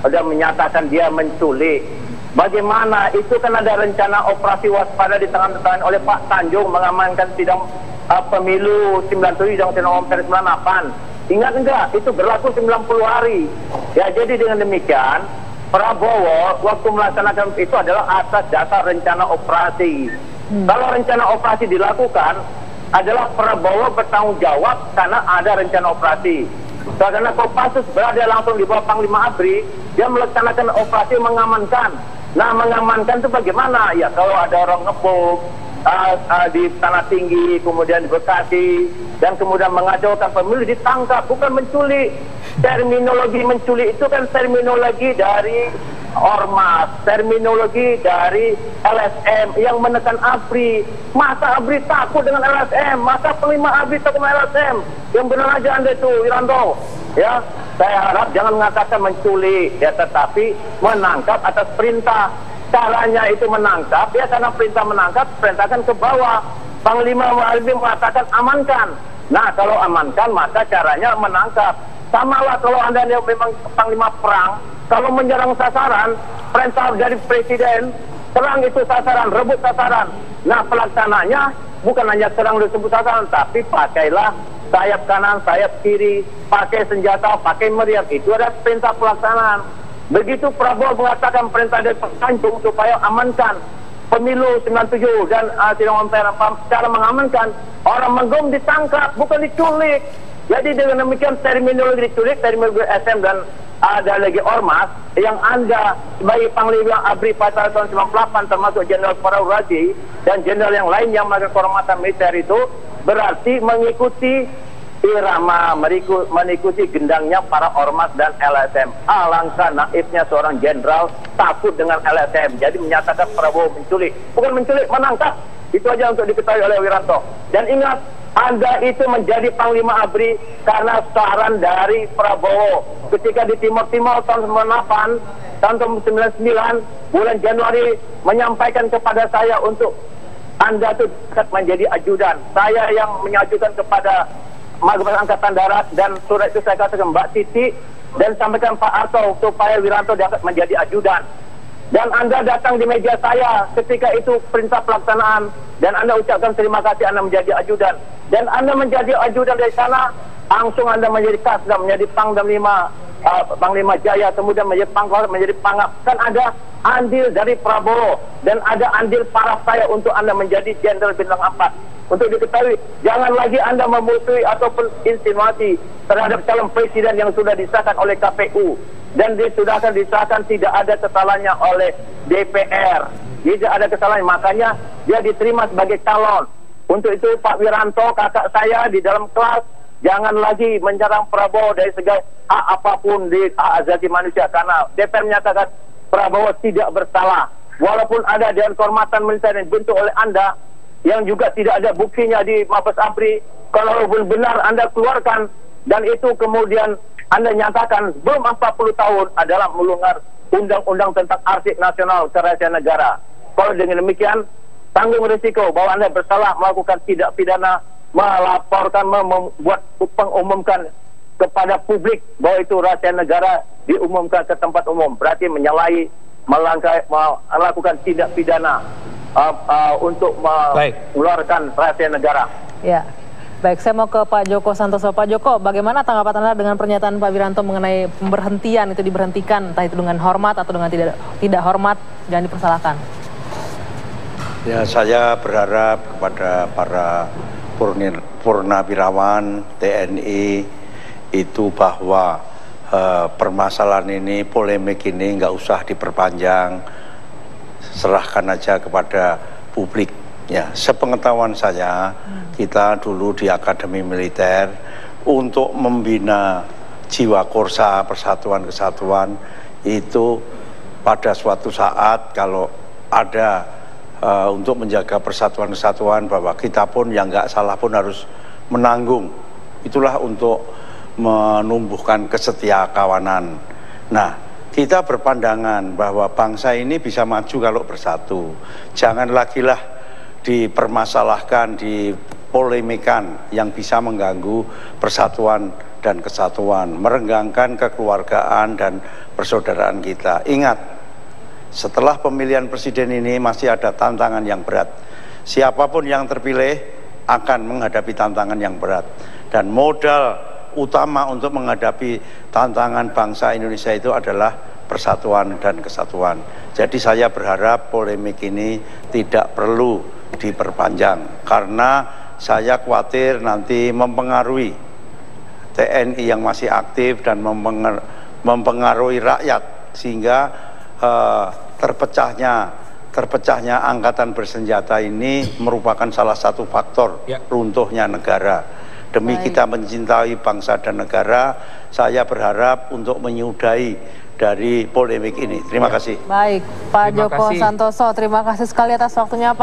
sudah menyatakan dia menculik. Bagaimana? Itu kan ada rencana operasi waspada ditandatangani oleh Pak Tanjung mengamankan sidang pemilu 97 dan sidang Ampere 98. Ingat enggak? Itu berlaku 90 hari. Ya, jadi dengan demikian Prabowo waktu melaksanakan itu adalah atas dasar rencana operasi. Kalau rencana operasi dilakukan adalah Prabowo bertanggung jawab karena ada rencana operasi. Karena Kopassus berada langsung di bawah Panglima ABRI, dia melaksanakan operasi mengamankan. Nah, mengamankan itu bagaimana? Ya, kalau ada orang ngebom di Tanah Tinggi, kemudian di Bekasi, dan kemudian mengacaukan pemilu, ditangkap, bukan menculik. Terminologi menculik itu kan terminologi dari ormas, terminologi dari LSM yang menekan ABRI. Masa ABRI takut dengan LSM? Masa Panglima ABRI takut dengan LSM? Yang benar aja Anda itu, Wiranto. Ya, saya harap jangan mengatakan menculik, ya, tetapi menangkap atas perintah. Caranya itu menangkap, ya, karena perintah menangkap, perintahkan ke bawah. Panglima ABRI mengatakan amankan. Nah, kalau amankan, maka caranya menangkap. Samalah kalau Anda memang Panglima perang, kalau menyerang sasaran, perintah dari Presiden, serang itu sasaran, rebut sasaran. Nah, pelaksananya bukan hanya serang dan rebut sasaran, tapi pakailah sayap kanan, sayap kiri, pakai senjata, pakai meriam. Itu adalah perintah pelaksanaan. Begitu Prabowo mengatakan perintah dari Pak Tanjung supaya amankan pemilu 97 dan sidang Ampere, cara mengamankan, orang menggom ditangkap, bukan diculik. Jadi dengan demikian terminologi diculik, terminologi SM dan ada lagi ormas yang Anda sebagai Panglima ABRI pada tahun 98 termasuk Jenderal Farao Razi dan jenderal yang lain yang melakukan kehormatan militer itu berarti mengikuti irama, mengikuti gendangnya para ormas dan LSM. Alangkah naifnya seorang jenderal takut dengan LSM. Jadi menyatakan Prabowo menculik. Bukan menculik, menangkap. Itu aja untuk diketahui oleh Wiranto. Dan ingat, Anda itu menjadi Panglima ABRI karena saran dari Prabowo. Ketika di Timur Timur tahun 98, tahun 99, bulan Januari menyampaikan kepada saya untuk Anda itu menjadi ajudan. Saya yang mengajukan kepada Majelis Angkatan Darat dan surat itu saya katakan Mbak Titi dan sampaikan Pak Harto supaya Wiranto dapat menjadi ajudan. Dan Anda datang di meja saya ketika itu perintah pelaksanaan dan Anda ucapkan terima kasih Anda menjadi ajudan. Dan Anda menjadi ajudan dari sana, langsung Anda menjadi Kasdam, menjadi Pangdam 5, Panglima Jaya, kemudian menjadi Pangkor, menjadi Pangap. Kan ada andil dari Prabowo dan ada andil para saya untuk Anda menjadi Jenderal Bintang 4. Untuk diketahui, jangan lagi Anda memusuhi ataupun insinuasi terhadap calon presiden yang sudah disahkan oleh KPU dan sudah akan disahkan tidak ada kesalahannya oleh DPR. Tidak ada kesalahan, makanya dia diterima sebagai calon. Untuk itu Pak Wiranto, kakak saya di dalam kelas, jangan lagi menyerang Prabowo dari segala hak apapun di hak asasi manusia karena DPR menyatakan Prabowo tidak bersalah. Walaupun ada Dewan Kehormatan Militer yang dibentuk oleh Anda yang juga tidak ada buktinya di Mabes ABRI, kalau benar Anda keluarkan dan itu kemudian Anda nyatakan belum 40 tahun adalah melanggar undang-undang tentang arsip nasional kerahasiaan negara. Kalau dengan demikian tanggung risiko bahwa Anda bersalah melakukan tindak pidana, melaporkan, membuat pengumumkan kepada publik bahwa itu rahasia negara diumumkan ke tempat umum, berarti menyalahi, melakukan tindak pidana untuk mengeluarkan rahasia negara. Ya, baik. Saya mau ke Pak Joko Santoso. Pak Joko, bagaimana tanggapan Anda dengan pernyataan Pak Wiranto mengenai pemberhentian itu diberhentikan, entah itu dengan hormat atau dengan tidak hormat, jangan dipersalahkan? Ya, saya berharap kepada para purnawirawan TNI itu bahwa permasalahan ini, polemik ini nggak usah diperpanjang. Serahkan aja kepada publik. Ya, sepengetahuan saya, kita dulu di Akademi Militer untuk membina jiwa korsa persatuan kesatuan itu pada suatu saat kalau ada untuk menjaga persatuan kesatuan bahwa kita pun yang nggak salah pun harus menanggung. Itulah untuk menumbuhkan kesetiakawanan. Nah, kita berpandangan bahwa bangsa ini bisa maju kalau bersatu. Jangan lagi lah dipermasalahkan, dipolemikan yang bisa mengganggu persatuan dan kesatuan, merenggangkan kekeluargaan dan persaudaraan kita. Ingat, setelah pemilihan presiden ini masih ada tantangan yang berat. Siapapun yang terpilih akan menghadapi tantangan yang berat. Dan modal utama untuk menghadapi tantangan bangsa Indonesia itu adalah persatuan dan kesatuan. Jadi saya berharap polemik ini tidak perlu diperpanjang, karena saya khawatir nanti mempengaruhi TNI yang masih aktif dan mempengaruhi rakyat, sehingga terpecahnya angkatan bersenjata ini merupakan salah satu faktor runtuhnya negara. Demi kita mencintai bangsa dan negara, saya berharap untuk menyudahi dari polemik ini. Terima kasih. Baik, Pak Joko Santoso, terima kasih sekali atas waktunya, Pak.